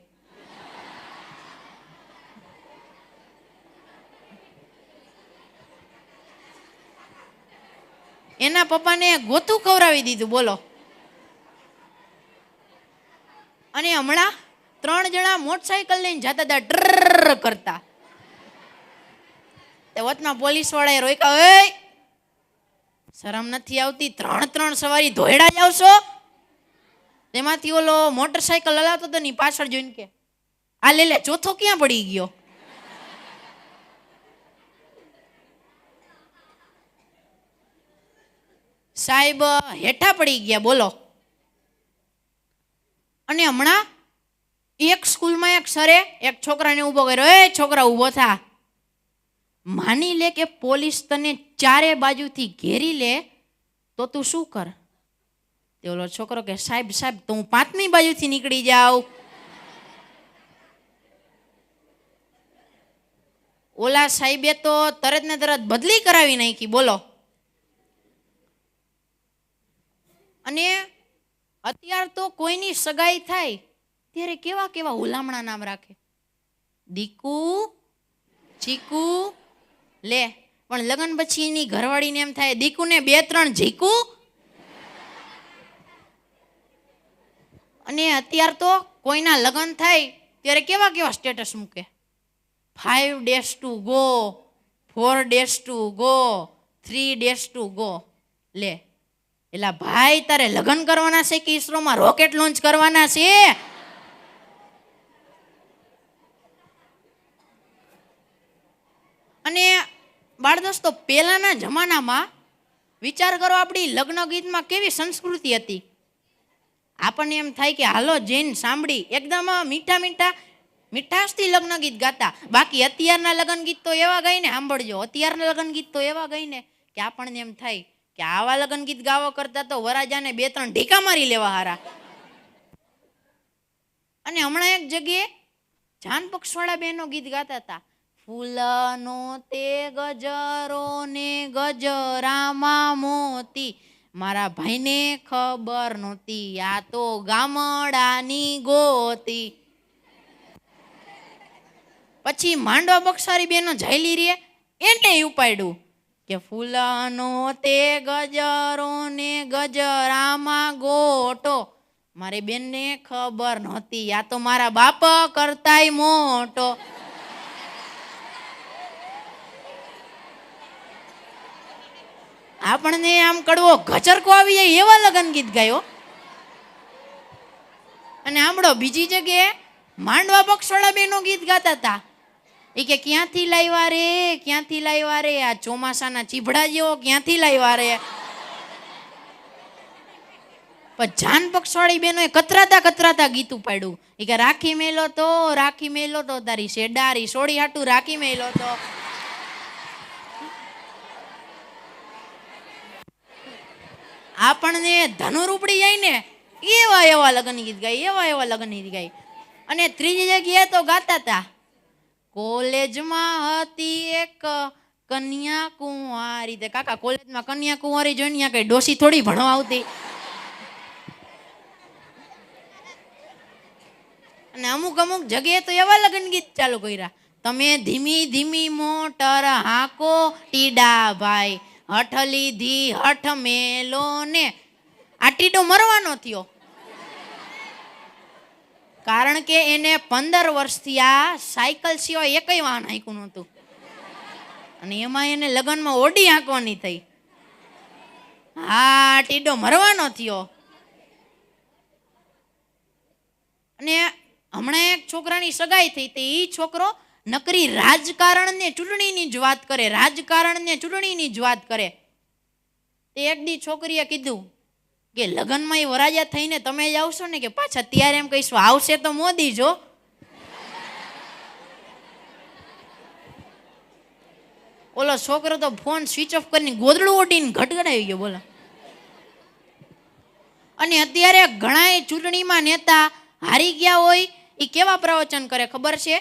એના પપ્પાને ગોતું ખવડાવી દીધું બોલો. અને હમણાં 3 જણા મોટરસાયકલ લઈને જતા હતા ટ્રર કરતા. તે વચમાં પોલીસ વાળાએ રોક્યા, એ શરમ નથી આવતી, 3 સવારી ધોયડા જ આવશો? તેમાંથી ઓલો મોટરસાયકલ હલાવતો હતો ને પાછળ જોઈને કે આ લે ચોથો ક્યાં પડી ગયો? સાહેબ હેઠા પડી ગયા બોલો. અને હમણાં એક સ્કૂલમાં એક સરે એક છોકરાને ઊભો કર્યો, એ છોકરા ઊભો થા, માની લે કે પોલીસ તને 4 બાજુથી ઘેરી લે તો તું શું કર? તે ઓલો છોકરો કે સાહેબ તો હું 5મી બાજુથી નીકળી જાઉં. ઓલા સાહેબે તો તરત ને તરત બદલી કરાવી નાખી બોલો. અને અત્યાર તો કોઈની સગાઈ થાય ત્યારે કેવા હુલામણા નામ રાખે, દીકુ, ચીકુ, લે. પણ લગ્ન પછી એની ઘરવાળીને એમ થાય દીકુને 2-3 ઝીકુ. અને અત્યાર તો કોઈના લગ્ન થાય ત્યારે કેવા સ્ટેટસ મૂકે, 5 days to go, 4 days to go, 3 days to go. લે એલા ભાઈ, તારે લગ્ન કરવાના છે કે ઈસરોમાં રોકેટ લોન્ચ કરવાના છે? અને બાળ દોસ્તો, પહેલાના જમાનામાં વિચાર કરો, આપણી લગ્ન ગીતમાં કેવી સંસ્કૃતિ હતી. આપણને એમ થાય કે હાલો જૈન સાંભળી, એકદમ મીઠા મીઠા મીઠાશથી લગ્ન ગીત ગાતા. બાકી અત્યારના લગ્ન ગીત તો એવા ગાય ને, સાંભળજો, અત્યારના લગ્ન ગીત તો એવા ગાય ને કે આપણને એમ થાય કે આવા લગ્ન ગીત ગાવા કરતા તો વરાજાને 2-3 ઢીકા મારી લેવા હારા. અને હમણાં એક જગ્યાએ જાન પક્ષવાળા બહેનો ગીત ગાતા હતા, ફૂલનો તે ગજરો ને ગજરામાં મોતી, મારા ભાઈને ખબર નહોતી આ તો ગામડાની ગોતી. પછી માંડવા બક્ષારી બેનો ઝાયલી રે એને ઉપાડ્યું કે ફૂલનો તે ગજરો ને ગજરામાં ગોટો, મારી બેનને ખબર નહોતી આ તો મારા બાપ કરતાય મોટો. આપણને આમ કડવો ઘચરકો આવી જાય એવા લગન ગીત ગાયો. અને સાંભળો, બીજી જગ્યાએ માંડવા પક્ષવાળા બેનો ગીત ગાતા હતા. એ કે ક્યાંથી લાવ્યા રે, ક્યાંથી લાવ્યા રે, આ ચોમાસાના ચીભડા જેવો ક્યાંથી લાવ્યા રે. પણ જાન પક્ષવાળી બેનો એ કતરાતા ગીત ઉપાડ્યું. એ કે રાખી મેલો તો તારી શેડારી સોડી હાટું રાખી મેલો તો. આપણને ધનુર ઉપડી જાય ને એવા લગ્ન ગીત ગાય, એવા લગ્ન ગીત ગાય. અને ત્રીજી જગ્યાએ તો ગાતા હતા, કોલેજમાં હતી એક કન્યા કુંવારી. તે કાકા કોલેજમાં કન્યા કુંવારી જોઈને કઈ ડોસી થોડી ભણવા આવતી. અને અમુક જગ્યાએ તો એવા લગ્ન ગીત ચાલુ કર્યા, તમે ધીમી ધીમી મોટર હાકો ટીડા ભાઈ, હઠ લીધી હઠ મેલો ને. આ ટીડો મરવાનો થયો કારણ કે એને 15 વર્ષથી આ સાયકલ સિવાય એકય વાહન હાંક્યું નહોતું. અને એમાં એને લગ્નમાં ઓડી હાંકવાની થઈ. હા, ટીડો મરવાનો થયો. અને હમણાં એક છોકરાની સગાઈ થઈ તે એ છોકરો નકરી રાજકારણ ને ચૂંટણીની જ વાત કરે, રાજકારણ ને ચૂંટણીની જ વાત કરે. તે એક દી છોકરીએ કીધું કે લગ્નમાં એ વરાજા થઈને તમે જ આવશો ને, કે પાછા ત્યારે એમ કહીશું આવશે તો મોદી જો. ઓલો છોકરો તો ફોન સ્વિચ ઓફ કરીને ગોદડું ઓઢીને ઘટઘડાવી ગયો, બોલો. અને અત્યારે ઘણા ચૂંટણીમાં નેતા હારી ગયા હોય એ કેવા પ્રવચન કરે ખબર છે?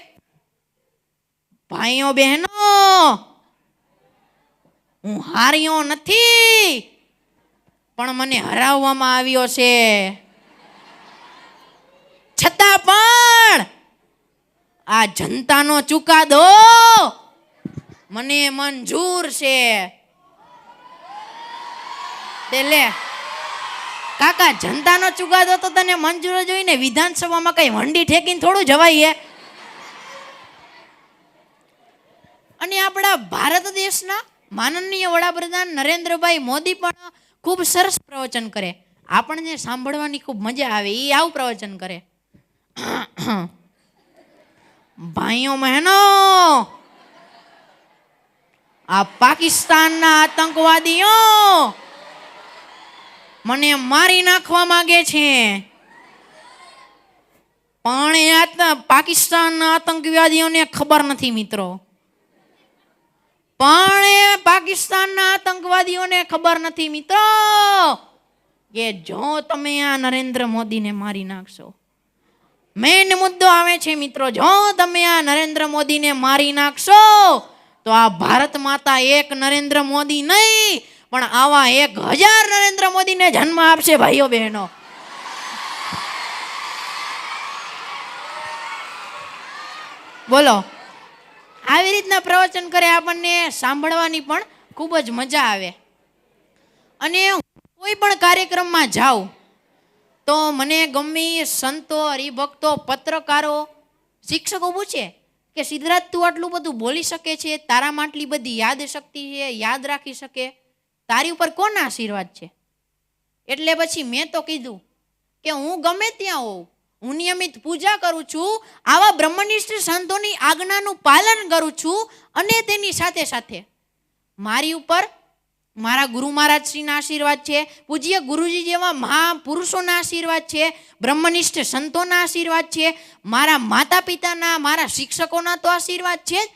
ભાઈઓ બહેનો, હું હાર્યો નથી પણ મને હરાવવામાં આવ્યો છે, છતાં પણ આ જનતાનો ચુકાદો મને મંજૂર છે. તે લે કાકા, જનતાનો ચુકાદો તો તને મંજૂર જ હોય ને, વિધાનસભામાં કઈ વંડી ઠેકીને થોડું જવાય. અને આપણા ભારત દેશના માનનીય વડાપ્રધાન નરેન્દ્રભાઈ મોદી પણ ખૂબ સરસ પ્રવચન કરે, આપણને સાંભળવાની ખૂબ મજા આવે. એ આવું પ્રવચન કરે, ભાઈઓ બહેનો, આ પાકિસ્તાનના આતંકવાદીઓ મને મારી નાખવા માંગે છે, પણ પાકિસ્તાનના આતંકવાદીઓને ખબર નથી મિત્રો, પણ પાકિસ્તાનના આતંકવાદીઓને ખબર નથી મિત્રો કે જો તમે આ નરેન્દ્ર મોદીને મારી નાખશો, મેન મુદ્દો આવે છે મિત્રો, જો તમે આ નરેન્દ્ર મોદીને મારી નાખશો તો આ ભારત માતા એક નરેન્દ્ર મોદી નહીં પણ આવા 1000 નરેન્દ્ર મોદીને જન્મ આપશે. ભાઈઓ બહેનો, બોલો. આવી રીતના પ્રવચન કરે, આપણને સાંભળવાની પણ ખૂબ જ મજા આવે. અને કોઈ પણ કાર્યક્રમમાં જાઉં તો મને ગમે સંતો, હરિભક્તો, પત્રકારો, શિક્ષકો પૂછે કે સિદ્ધરાજ તું આટલું બધું બોલી શકે છે, તારામાં આટલી બધી યાદ શક્તિ છે, યાદ રાખી શકે, તારી ઉપર કોના આશીર્વાદ છે? એટલે પછી મેં તો કીધું કે હું ગમે ત્યાં હોઉં, હું નિયમિત પૂજા કરું છું, આવા બ્રહ્મનિષ્ઠ સંતોની આજ્ઞાનું પાલન કરું છું, અને તેની સાથે સાથે મારી ઉપર મારા ગુરુ મહારાજશ્રીના આશીર્વાદ છે, પૂજ્ય ગુરુજી જેવા મહાપુરુષોના આશીર્વાદ છે, બ્રહ્મનિષ્ઠ સંતોના આશીર્વાદ છે, મારા માતા પિતાના, મારા શિક્ષકોના તો આશીર્વાદ છે જ,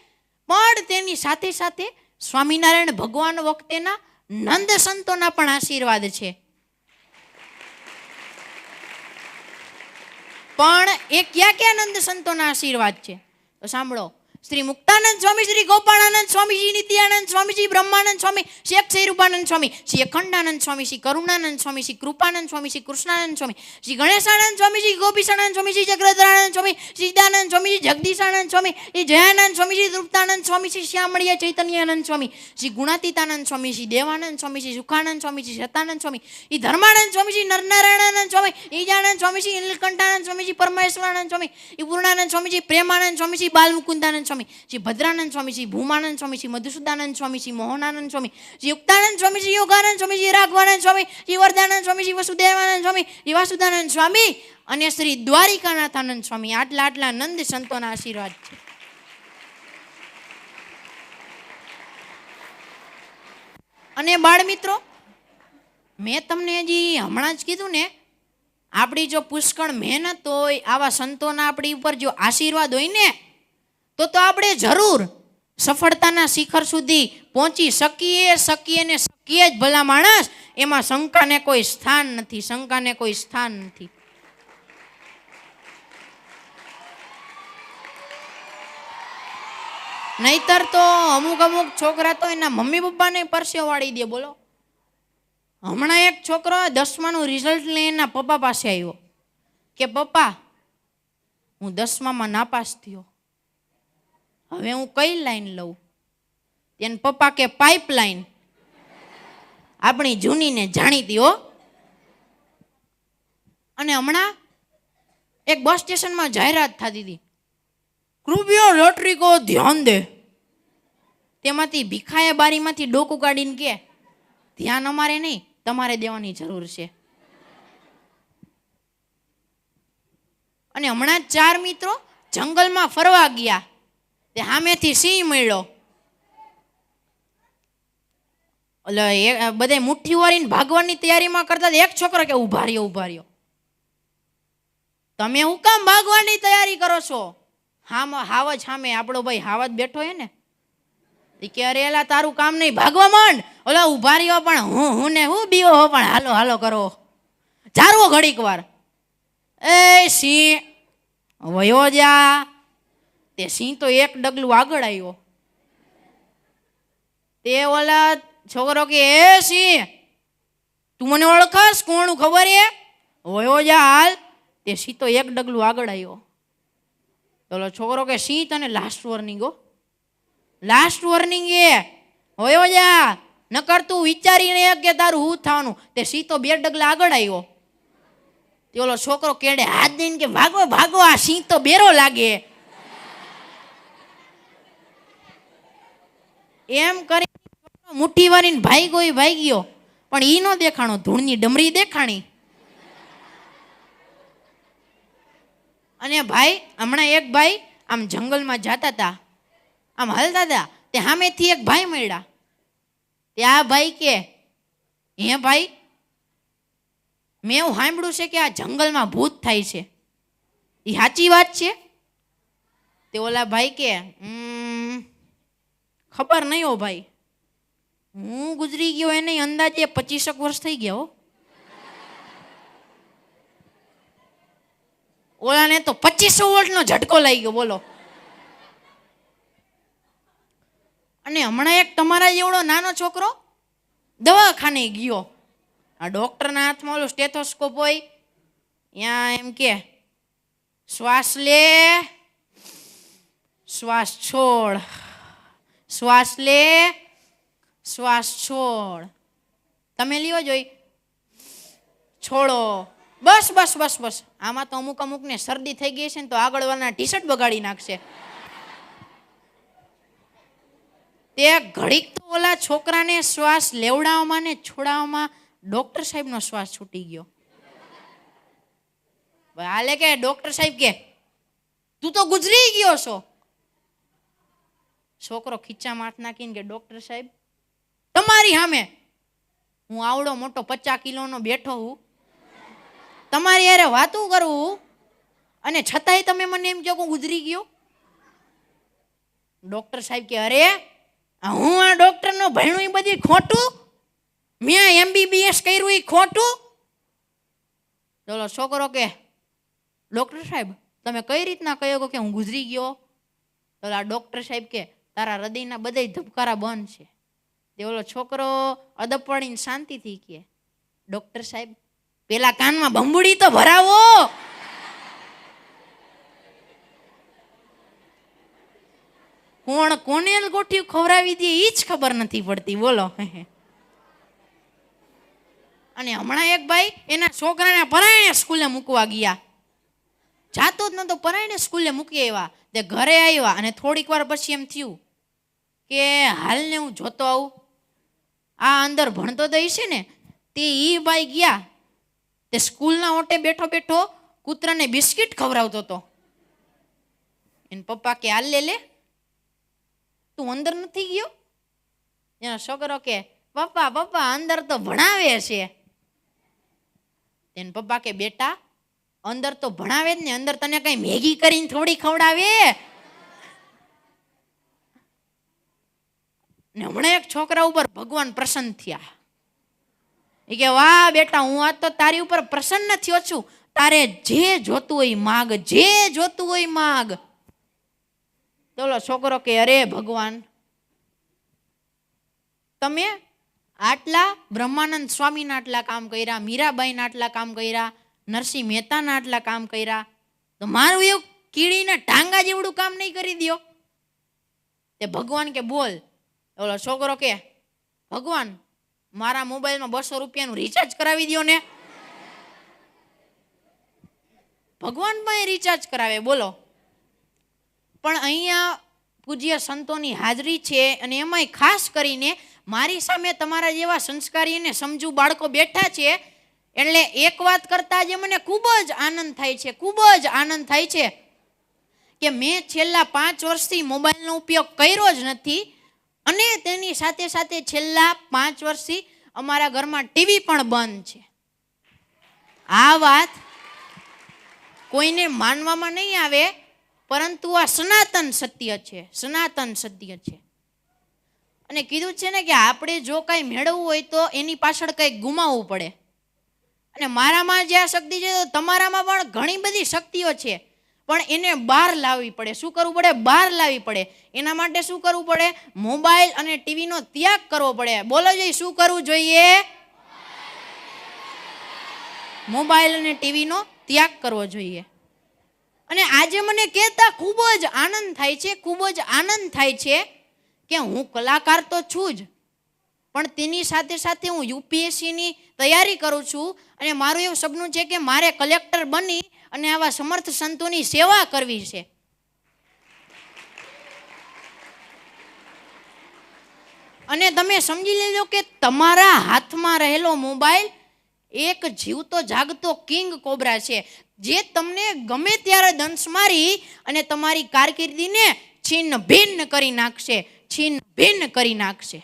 પણ તેની સાથે સાથે સ્વામિનારાયણ ભગવાન વખતેના નંદ સંતોના પણ આશીર્વાદ છે. પણ એ ક્યાં ક્યાં નંદ સંતોના આશીર્વાદ છે તો સાંભળો. શ્રી મુક્તાનંદ સ્વામી, શ્રી ગોપાળાનંદ સ્વામી, શ્રી નિત્યાનંદ સ્વામી, શ્રી બ્રહ્માનંદ સ્વામી, શ્રી અક્ષય રૂપાનંદ સ્વામી, શ્રી અખંડાનંદ સ્વામી, શ્રી કરુણાનંદ સ્વામી, શ્રી કૃપાનંદ સ્વામી, શ્રી કૃષ્ણાનંદ સ્વામી, શ્રી ગણેશાનંદ સ્વામી, શ્રી ગોપીશાનંદ સ્વામી, શ્રી ચક્રધરાનંદ સ્વામી, શ્રી સિદ્ધાનંદ સ્વામી, શ્રી જગદીશાનંદ સ્વામી, શ્રી જયાનંદ સ્વામી, શ્રી તૃપ્તાનંદ સ્વામી, શ્રી શ્યામળિયા ચૈતન્યાનંદ સ્વામી, શ્રી ગુણાતીતાનંદ સ્વામી, શ્રી દેવાનંદ સ્વામી, શ્રી સુખાનંદ સ્વામી, શ્રી સતાનંદ સ્વામી, શ્રી ધર્માનંદ સ્વામી, શ્રી નરનારાયણાનંદ સ્વામી, ઈજાનંદ સ્વામી, શ્રી નીલકંઠાનંદ સ્વામી, શ્રી પરમેશ્વરાનંદ સ્વામી, શ્રી પૂર્ણાનંદ સ્વામી, શ્રી પ્રેમાનંદ સ્વામી, શ્રી બાલમુકુંદાનંદ સ્વામી, શ્રી ભદ્રાનંદ સ્વામી, શ્રી ભૂમાનંદ સ્વામી, શ્રી મધુસૂદાનંદ સ્વામી, શ્રી મોહનાનંદ સ્વામી, શ્રી યુક્તાનંદ સ્વામી, શ્રી યોગાનંદ સ્વામી, શ્રી રાઘવાનંદ સ્વામી, શ્રી વરદાનંદ સ્વામી, શ્રી વસુદેવાનંદ સ્વામી, શ્રી વાસુદાનંદ સ્વામી અને શ્રી દ્વારિકાનાથાનંદ સ્વામી. આટલા આટલા નંદ સંતોના આશીર્વાદ છે. અને બાળ મિત્રો, મેં તમને હજી હમણાં જ કીધું ને, આપણી જો પુષ્કળ મહેનત હોય, આવા સંતોના આપણી ઉપર જો આશીર્વાદ હોય ને, તો આપણે જરૂર સફળતાના શિખર સુધી પહોંચી શકીએ ને શકીએ જ ભલા માણસ. એમાં શંકાને કોઈ સ્થાન નથી, શંકાને કોઈ સ્થાન નથી. નહીતર તો અમુક છોકરા તો એના મમ્મી પપ્પાને પરસ્યો વાળી દે. બોલો, હમણાં એક છોકરો 10માનું રિઝલ્ટ લઈને એના પપ્પા પાસે આવ્યો કે પપ્પા, હું 10મામાં નાપાસ થયો, હવે હું કઈ લાઈન લઉં? તેને પપ્પા કે પાઇપલાઇન. આપણી જૂની ને જાણીતી હો. અને હમણાં એક બસ સ્ટેશનમાં જાહેરાત થતી હતી, કૃપયા લોટરી કો ધ્યાન દે. તેમાંથી ભીખાયા બારીમાંથી ડોકું કાઢીને કે ધ્યાન અમારે નહીં, તમારે દેવાની જરૂર છે. અને હમણાં 4 મિત્રો જંગલમાં ફરવા ગયા, તે સામેથી સિંહ મળ્યો. એટલે બધે મુઠ્ઠી વાળીને ભાગવાની તૈયારીમાં કરતા એક છોકરો કે ઉભા રહ્યો, તમે હું કામ ભાગવાની તૈયારી કરો છો? હાવજ સામે આપણો ભાઈ હાવજ બેઠો હે ને, કે અરે એલા તારું કામ નહીં, ભાગવા માંડ. ઓલા ઉભા રહ્યો, પણ હું ને હું બીઓ હો, પણ હાલો હાલો કરો. જારવો ઘડીક વાર. એ સિંહ વયો જા. તે સિંહ તો એક ડગલું આગળ આવ્યો. તે ઓલા છોકરો કે એ સિંહ, તું મને ઓળખાસ? કોણ ખબર હે? વયો જા હાલ. તે સિંહ તો એક ડગલું આગળ આવ્યો. ઓલો છોકરો કે સિંહ તને લાસ્ટ વોર્નિંગ હો, લાસ્ટ વોર્નિંગ એ વયો જા, નકર તું વિચારીને કે તારું હું થવાનું. તે સિંહ તો 2 ડગલા આગળ આવ્યો. તે ઓલો છોકરો કેડે હાથ દઈને કે ભાગો ભાગો, આ સિંહ તો બેરો લાગે. એમ કરી મુઠ્ઠી વાળીને ભાગ્યો, પણ ઈ નો દેખાણો, ધૂળની ડમરી દેખાણી. અને ભાઈ, હમણાં એક ભાઈ આમ જંગલમાં જતા હતા, આમ હાલતા હતા, તે સામેથી એક ભાઈ મળ્યા. તે આ ભાઈ કે હે ભાઈ, મેં એવું સાંભળ્યું છે કે આ જંગલમાં ભૂત થાય છે, એ સાચી વાત છે? તે ઓલા ભાઈ કે ખબર નહીં હો ભાઈ, હું ગુજરી ગયો એને અંદાજે 25 વર્ષ થઈ ગયા હો. ઓલાને તો 2500 વોલ્ટનો ઝટકો લઈ ગયો. બોલો. અને હમણાં એક તમારા જેવડો નાનો છોકરો દવાખાને ગયો. આ ડોક્ટરના હાથમાં ઓલું સ્ટેથોસ્કોપ હોય, ત્યાં એમ કે શ્વાસ લે, શ્વાસ છોડ, શ્વાસ લે, શ્વાસ છોડ. તમે લ્યો જોઈ, છોડો, બસ બસ બસ બસ. આમાં તો અમુકને શરદી થઈ ગઈ છે ને તો આગળવાળાના ટી-શર્ટ બગાડી નાખશે. તે ઘડીક તો ઓલા છોકરાને શ્વાસ લેવડાવવામાં ને છોડાવવામાં ડોક્ટર સાહેબનો શ્વાસ છૂટી ગયો. હાલે કે ડોક્ટર સાહેબ કે તું તો ગુજરી ગયો છો. છોકરો ખીચામાં હાથ નાખીને કે ડોક્ટર સાહેબ, તમારી સામે હું આવડો મોટો 50 કિલોનો બેઠો હું, તમારી યારે વાતું કરવું, અને છતાંય તમે મને એમ કહો કે હું ગુજરી ગયો. ડોક્ટર સાહેબ કે અરે હું આ ડોક્ટરનો ભણ્યું એ બધી ખોટું, મેં MBBS કર્યું એ ખોટું. ચલો છોકરો કે ડોક્ટર સાહેબ તમે કઈ રીતના કહ્યો કે હું ગુજરી ગયો? તો આ ડોક્ટર સાહેબ કે તારા હૃદયના બધા ધબકારા બંધ છે. તે ઓલો છોકરો અદબ પડીને શાંતિથી કે ડોક્ટર સાહેબ પેલા કાનમાં બંબુડી તો ભરાવો. કોણ કોને ગોઠિયું ખવડાવી દે એ જ ખબર નથી પડતી, બોલો. અને હમણાં એક ભાઈ એના છોકરાને પરાયણે સ્કૂલે મૂકવા ગયા, જાતો જ નતો, પરાયણે સ્કૂલે મૂકી આવ્યા. તે ઘરે આવ્યા અને થોડીક વાર પછી એમ થયું કે હાલને હું જોતો આવું, આ અંદર ભણતો તો છે ને. તે ઈ ભાઈ ગયા, તે સ્કૂલના ઓટે બેઠો બેઠો કૂતરાને બિસ્કિટ ખવડાવતો હતો. એને પપ્પા કે હાલ લે તું અંદર નથી ગયો? એનો છોકરો કે પપ્પા પપ્પા અંદર તો ભણાવે છે. એને પપ્પા કે બેટા અંદર તો ભણાવે જ ને, અંદર તને કઈ મેગી કરીને થોડી ખવડાવે. ને હમણાં એક છોકરા ઉપર ભગવાન પ્રસન્ન થયા. એ કે વાહ બેટા હું આજ તો તારી ઉપર પ્રસન્ન થયો છું, તારે જે જોતું હોય માગ, જે જોતું હોય માગ. બોલો છોકરો કે અરે ભગવાન તમે આટલા બ્રહ્માનંદ સ્વામીના આટલા કામ કર્યા, મીરાબાઈના આટલા કામ કર્યા, નરસિંહ મહેતાના આટલા કામ કર્યા, તો મારું એવું કીડીના ટાંગા જેવડું કામ નહીં કરી દો? તે ભગવાન કે બોલ. ઓલો છોકરો કે ભગવાન મારા મોબાઈલમાં 200 રૂપિયાનું રિચાર્જ કરાવી દો ને. ભગવાન પણ રિચાર્જ કરાવે, બોલો. પણ અહીંયા પૂજ્ય સંતોની હાજરી છે, અને એમાંય ખાસ કરીને મારી સામે તમારા જેવા સંસ્કારી અને સમજુ બાળકો બેઠા છે, એટલે એક વાત કરતા જે મને ખૂબ જ આનંદ થાય છે, ખૂબ જ આનંદ થાય છે કે મેં છેલ્લા 5 વર્ષથી મોબાઈલનો ઉપયોગ કર્યો જ નથી, અને તેની સાથે સાથે છેલ્લા 5 વર્ષથી અમારા ઘરમાં ટીવી પણ બંધ છે. આ વાત કોઈને માનવામાં નહીં આવે, પરંતુ આ સનાતન સત્ય છે, સનાતન સત્ય છે. અને કીધું છે ને કે આપણે જો કંઈ મેળવવું હોય તો એની પાછળ કંઈક ગુમાવવું પડે. અને મારામાં જે આ શક્તિ છે તો તમારામાં પણ ઘણી બધી શક્તિઓ છે, પણ એને બહાર લાવવી પડે. શું કરવું પડે? બહાર લાવવી પડે. એના માટે શું કરવું પડે? મોબાઈલ અને ટીવીનો ત્યાગ કરવો પડે. બોલો જોઈએ શું કરવું જોઈએ? મોબાઈલ અને ટીવીનો ત્યાગ કરવો જોઈએ. અને આજે મને કહેતા ખૂબ જ આનંદ થાય છે, ખૂબ જ આનંદ થાય છે કે હું કલાકાર તો છું જ, પણ તેની સાથે સાથે હું UPSCની તૈયારી કરું છું, અને મારું એવું સપનું છે કે મારે કલેક્ટર બની અને આવા સમર્થ સંતોની સેવા કરવી છે. અને તમે સમજી લેજો કે તમારા હાથમાં રહેલો મોબાઈલ એક જીવતો જાગતો કિંગ કોબરા છે, જે તમને ગમે ત્યારે દંશ મારી અને તમારી કારકિર્દીને છિન્ન ભિન્ન કરી નાખશે, છિન્ન ભિન્ન કરી નાખશે.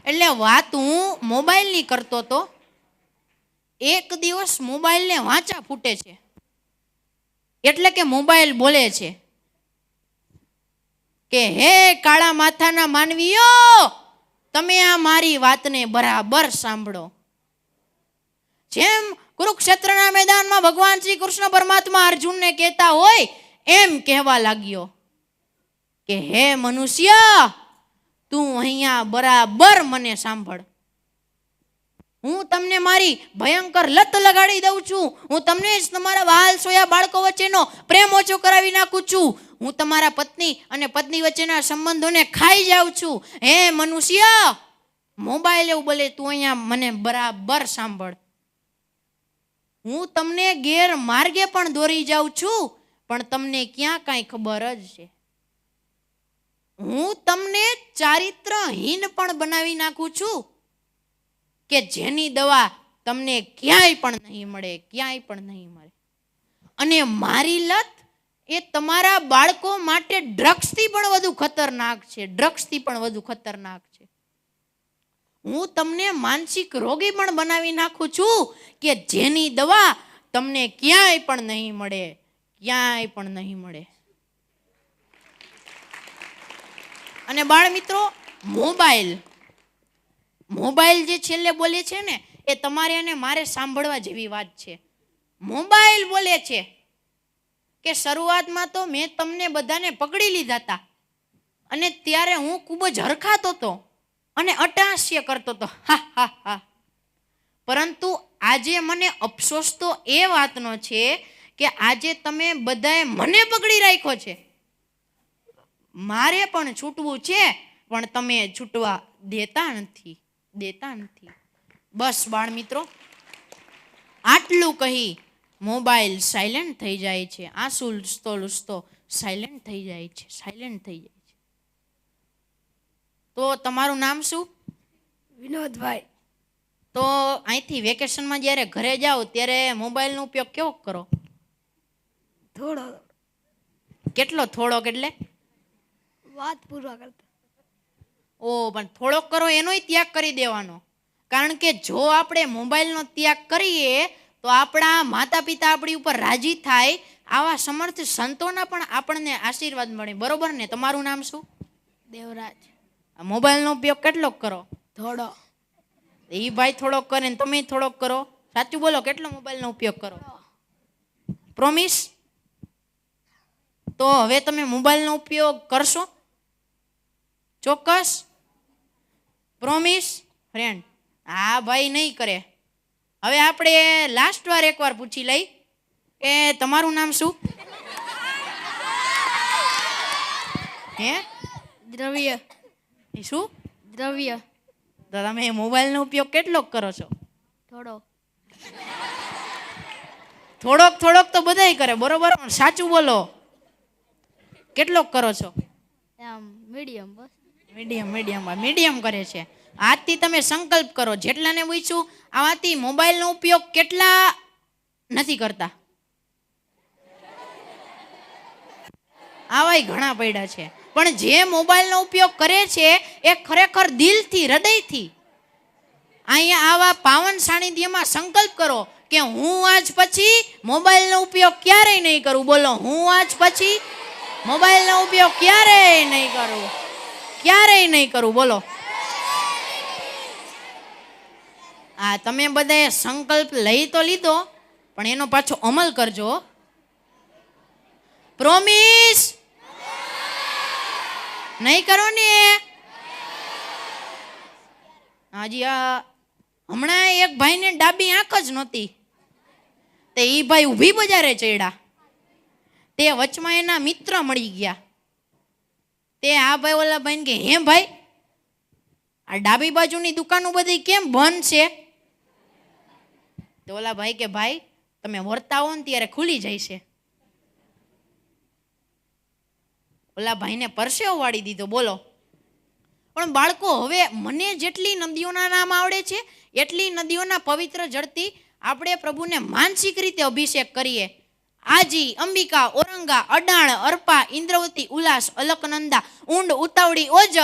એટલે વાત હું મોબાઈલની કરતો તો, એક દિવસ મોબાઈલને વાંચા ફૂટે છે, એટલે કે મોબાઈલ બોલે છે કે હે કાળા માથાના માનવીઓ, તમે આ મારી વાતને બરાબર સાંભળો. જેમ કુરુક્ષેત્રના મેદાનમાં ભગવાન શ્રી કૃષ્ણ પરમાત્મા અર્જુનને કહેતા હોય એમ કહેવા લાગ્યો કે હે મનુષ્ય, તું અહીંયા બરાબર મને સાંભળ. હું તમને મારી ભયંકર લત લગાડી દઉં છું. હું તમને જ તમારા વહાલ સોયા બાળકો વચ્ચેનો પ્રેમ ઓછો કરાવી નાખું છું. હું તમારા પત્ની અને પત્ની વચ્ચેના સંબંધોને ખાઈ જાઉં છું. હે મનુષ્ય, મોબાઈલ એવું બોલે, તું અહીંયા મને બરાબર સાંભળ. હું તમને ગેરમાર્ગે પણ દોરી જાઉં છું, પણ તમને ક્યાં કાંઈ ખબર જ છે. હું તમને ચારિત્રહીન પણ બનાવી નાખું છું કે જેની દવા તમને ક્યાંય પણ નહીં મળે, ક્યાંય પણ નહીં મળે. અને મારી લત એ તમારા બાળકો માટે ડ્રગ્સથી પણ વધુ ખતરનાક છે, ડ્રગ્સથી પણ વધુ ખતરનાક છે. હું તમને માનસિક રોગી પણ બનાવી નાખું છું કે જેની દવા તમને ક્યાંય પણ નહીં મળે, ક્યાંય પણ નહીં મળે. અને બાળ મિત્રો, મોબાઈલ જે છેલ્લે બોલે છે ને, એ તમારે અને મારે સાંભળવા જેવી વાત છે. મોબાઈલ બોલે છે કે શરૂઆતમાં તો મેં તમને બધાને પકડી લીધા હતા અને ત્યારે હું ખૂબ જ હરખાતો હતો અને અટ્ટહાસ્ય કરતો હતો, હા હા હા. પરંતુ આજે મને અફસોસ તો એ વાતનો છે કે આજે તમે બધાએ મને પકડી રાખ્યો છે. મારે પણ છૂટવું છે, પણ તમે છૂટવા દેતા નથી. બસ બાળ મિત્રો, આટલું કહી મોબાઈલ સાયલેન્ટ થઈ જાય છે. આંસુ લૂછતો સાયલેન્ટ થઈ જાય છે. તો તમારું નામ શું? વિનોદભાઈ. તો અહીંથી વેકેશનમાં જ્યારે ઘરે જાઓ ત્યારે મોબાઈલનો ઉપયોગ કેવો કરો? થોડો. કેટલો થોડોક એટલે? વાત પૂરા કરતા. પણ થોડોક કરો એનોય ત્યાગ કરી દેવાનો. કારણ કે જો આપણે મોબાઈલનો ત્યાગ કરીએ તો આપણા માતા પિતા આપણી ઉપર રાજી થાય. આવા સમર્થ સંતોના પણ આપણને આશીર્વાદ મળે. બરોબર ને? તમારું નામ શું? દેવરાજ. મોબાઈલનો ઉપયોગ કેટલોક કરો? થોડો. એ ભાઈ થોડોક કરે ને તમે થોડોક કરો. સાચું બોલો, કેટલો મોબાઈલનો ઉપયોગ કરો? પ્રોમિસ? તો હવે તમે મોબાઈલનો ઉપયોગ કરશો? ચોક્કસ? Promise friend? હા ભાઈ, નહીં કરે. હવે આપણે લાસ્ટ વાર એકવાર પૂછી લઈ કે તમારું નામ શું? હે? દ્રવ્ય. એ શું? દ્રવ્ય. તો તમે મોબાઈલનો ઉપયોગ કેટલોક કરો છો? થોડો. થોડોક તો બધાય કરે, બરોબર? પણ સાચું બોલો, કેટલોક કરો છો? આમ મીડિયમ. બસ મીડિયમ કરે છે. આજથી તમે સંકલ્પ કરો, જેટલાને પૂછ્યું આમાંથી મોબાઈલનો ઉપયોગ કેટલા નથી કરતા? આવાય ઘણા પડ્યા છે. પણ જે મોબાઈલનો ઉપયોગ કરે છે એ ખરેખર દિલથી, હૃદયથી. અહીંયા આવા પાવન સાનિધ્યમાં સંકલ્પ કરો કે હું આજ પછી મોબાઈલનો ઉપયોગ ક્યારેય નહીં કરું. બોલો, હું આજ પછી મોબાઈલનો ઉપયોગ ક્યારેય નહીં કરું. બોલો. તમે બધાએ સંકલ્પ લઈ તો લીધો, પણ એનો પાછો અમલ કરજો. પ્રોમિસ? નહીં કરો ને? હાજી. હમણાં એક ભાઈને ડાબી આંખ જ નહોતી, તે ઈ ભાઈ ઊભી બજારે ચડ્યા. તે વચમાં એના મિત્ર મળી ગયા. તે આ ભાઈ ઓલા ભાઈને કે, હે ભાઈ, આ ડાબી બાજુની દુકાનો બધી કેમ બંધ છે? તો ઓલા ભાઈ કે, ભાઈ તમે વર્તા હો ને ત્યારે ખુલી જાય છે. ઓલા ભાઈને પરસેવો વાળી દીધો. બોલો. પણ બાળકો, હવે મને જેટલી નદીઓના નામ આવડે છે એટલી નદીઓના પવિત્ર જળથી આપણે પ્રભુને માનસિક રીતે અભિષેક કરીએ. આજી, અંબિકા, ઔરંગા, અડાણ, અર્પા, ઇન્દ્રવતી, ઉલ્લાસ, અલકનંદા, ઊંડ, ઉતાવળી, ઓજત,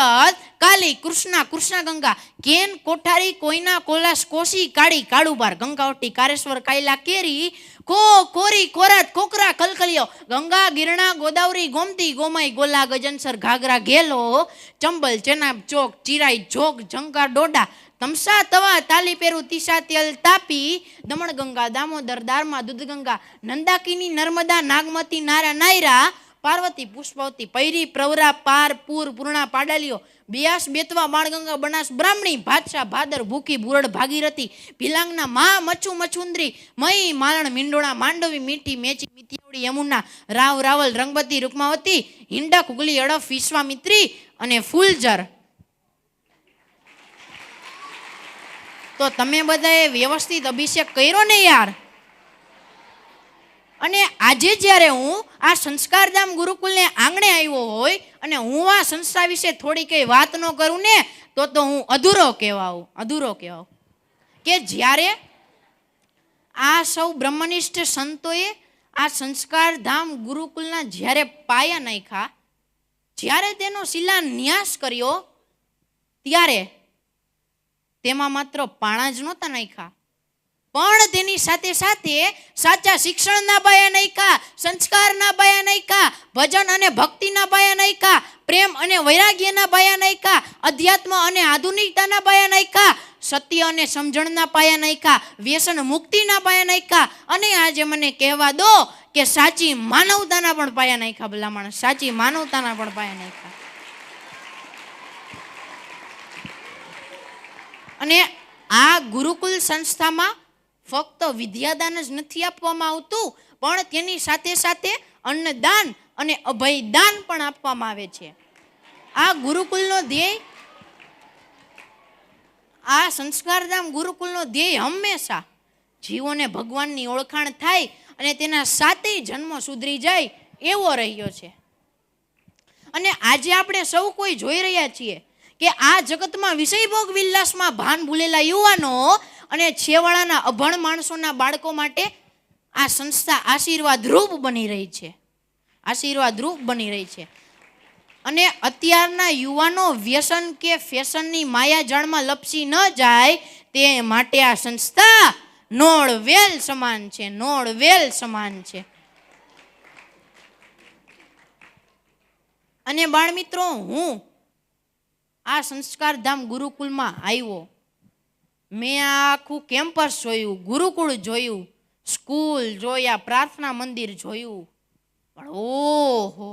કાલી, કૃષ્ણા ગંગા, કેન, કોઠારી, કોઈના, કોલાસ, કોશી, કાળી, કાળુબાર, ગંગાવટી, કારેશ્વર, કાયલા, કેરી, કોરી, કોરાત, કોકરા, કલકલિયો, ગંગા, ગિરણા, ગોદાવરી, ગોમતી, ગોમાઈ, ગોલા, ગજનસર, ઘાઘરા, ઘેલો, ચંબલ, ચેનાબ, ચોક, ચિરાઈ, જોગ, ઝંકાર, ડોડા, તમસા, તવા, તાલી પેરુ, તીસા, તેલ, તાપી, દમણ ગંગા, દામોદર, દારમા, દૂધગંગા, નંદાકિની, નર્મદા, નાગમતી, નાયરા, પાર્વતી, પુષ્પવતી, પૈરી, પ્રવરા, પાર, પૂર, પૂર્ણા, પાડાલીઓ, બિયાસ, બેતવા, બાણગંગા, બનાસ, બ્રાહ્મણી, ભાતશા, ભાદર, ભૂખી, ભૂરડ, ભાગીરથી, ભીલાંગના, મા, મચુંદરી, મહી, માલણ, મીંડોણા, માંડવી, મીઠી, મેચી, મિથિયાવડી, યમુના, રાવલ, રંગબતી, રૂકમાવતી, હિંડક, હુગલી, અડફ, વિશ્વામિત્રી અને ફૂલઝર. તો તમે બધાએ વ્યવસ્થિત અભિષેક કર્યો ને યાર? અને આજે જ્યારે હું આ સંસ્કારધામ ગુરુકુલને આંગણે આવ્યો હોય અને હું આ સંસ્થા વિશે થોડી કઈ વાત ન કરું ને તો હું અધૂરો કહેવાઉં. કે જ્યારે આ સૌ બ્રહ્મનિષ્ઠ સંતોએ આ સંસ્કારધામ ગુરુકુલના જ્યારે પાયા નાખ્યા, જ્યારે તેનો શિલાન્યાસ કર્યો, ત્યારે તેમાં માત્ર પાણા જ નહોતા નાખ્યા, પણ તેની સાથે સાથે સાચા શિક્ષણના પાયા નાખ્યા, સંસ્કારના પાયા નાખ્યા, ભજન અને ભક્તિના પાયા નાખ્યા, પ્રેમ અને વૈરાગ્યના પાયા નાખ્યા, અધ્યાત્મ અને આધુનિકતાના પાયા નાખ્યા, સત્ય અને સમજણના પાયા નાખ્યા, વ્યસન મુક્તિના પાયા નાખ્યા, અને આજે મને કહેવા દો કે સાચી માનવતાના પણ પાયા નાખ્યા. ભલા માણસ, સાચી માનવતાના પણ પાયા નાખ્યા. અને આ ગુરુકુલ સંસ્થામાં ફક્ત વિદ્યાદાન જ નથી આપવામાં આવતું, પણ તેની સાથે સાથે અન્નદાન અને અભયદાન પણ આપવામાં આવે છે. આ ગુરુકુલનો ધ્યેય, આ સંસ્કારધામ ગુરુકુલનો ધ્યેય હંમેશા જીવોને ભગવાનની ઓળખાણ થાય અને તેના સાતેય જન્મો સુધરી જાય એવો રહ્યો છે. અને આજે આપણે સૌ કોઈ જોઈ રહ્યા છીએ કે આ જગતમાં વિષયભોગ વિલાસમાં ભાન ભૂલેલા યુવાનો અને છેવાડાના અભણ માણસોના બાળકો માટે આ સંસ્થા આશીર્વાદરૂપ બની રહી છે, આશીર્વાદરૂપ બની રહી છે. અને અત્યારના યુવાનો વ્યસન કે ફેશનની માયાજાળમાં લપસી ન જાય તે માટે આ સંસ્થા નોળવેલ સમાન છે, નોળવેલ સમાન છે. અને બાળ મિત્રો, હું આ સંસ્કારધામ ગુરુકુલમાં આવ્યો, મેં આખું કેમ્પસ જોયું, ગુરુકુળ જોયું, સ્કૂલ જોયા, પ્રાર્થના મંદિર જોયું, પણ ઓહો,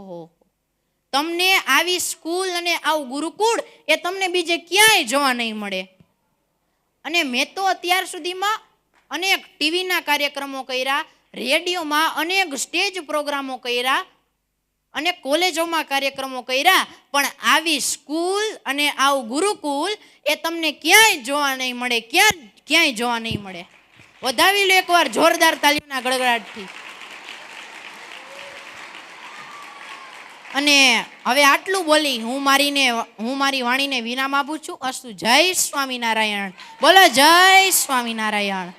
તમને આવી સ્કૂલ અને આવું ગુરુકુળ એ તમને બીજે ક્યાંય જોવા નહીં મળે. અને મેં તો અત્યાર સુધીમાં અનેક ટીવીના કાર્યક્રમો કર્યા, રેડિયોમાં અનેક સ્ટેજ પ્રોગ્રામો કર્યા અને કોલેજોમાં કાર્યક્રમો કર્યા, પણ આવી સ્કૂલ અને આવું ગુરુકુળ એ તમને ક્યાંય જોવા નહીં મળે, ક્યાંય જોવા નહીં મળે. વધાવી લો એકવાર જોરદાર તાલીઓના ગડગડાટથી. અને હવે આટલું બોલી હું મારી વાણીને વિરામ આપું છું. અસ્તુ. જય સ્વામિનારાયણ. બોલો જય સ્વામિનારાયણ.